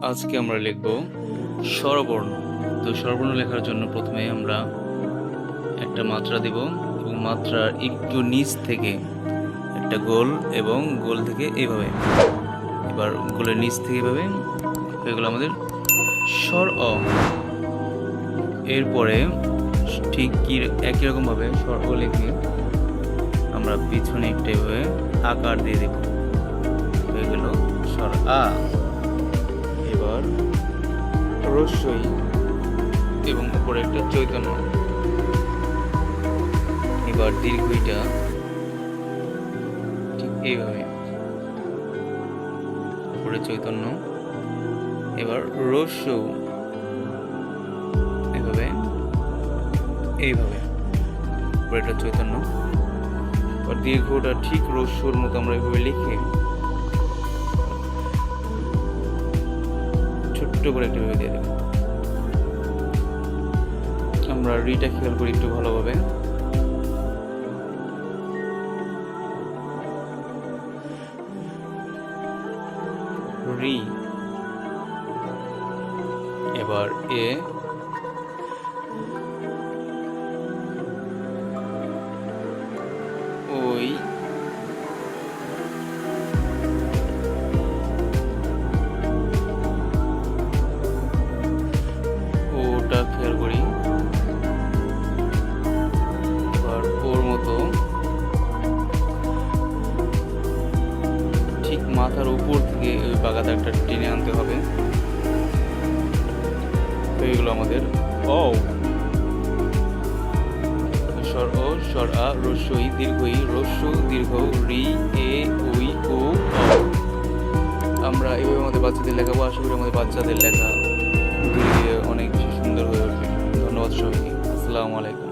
আজকে আমরা লিখব স্বরবর্ণ। তো স্বরবর্ণ লেখার জন্য প্রথমে আমরা একটা মাত্রা দিব এবং মাত্রার একটু নিচ থেকে একটা গোল এবং গোল থেকে এইভাবে, এবার গোলের নিচ থেকে এভাবে হয়ে গেল আমাদের স্বর অ। এরপরে ঠিক একই রকমভাবে স্বর অ লিখে আমরা পিছনে একটা এভাবে আকার দিয়ে দেব, হয়ে গেল স্বর আ। এবার রস্যই এবং উপরে একটা চৈতন্য। এবার দীর্ঘইটা ঠিক এইভাবে, উপরে চৈতন্য। এবার রস্য এইভাবে এইভাবে, উপরে একটা চৈতন্য। এবার দীর্ঘটা ঠিক রস্যর মতো আমরা এইভাবে লিখে ছোট্ট করে একটা ভেবে দিয়ে দেব। আমরা রিটা খেয়াল করি একটু ভালোভাবে। রি, এবার এ, ওই, ওটা খেয়াল করি। এবার ওর মতো ঠিক মাথার উপর থেকে ওই বাগাটা একটা টেনে আনতে হবে। হয়ে গেল আমাদের অ। স্বর ও, স্বর আ, রস্যই, দীর্ঘই, রস্য, দীর্ঘ, রি, এ, ওই, ও, অ। আমরা এইভাবে আমাদের বাচ্চাদের লেখাবো। আশা করি আমাদের বাচ্চাদের লেখা ধীরে ধীরে অনেক বেশি সুন্দর হয়ে উঠবে। ধন্যবাদ সবাইকে। আসসালামু আলাইকুম।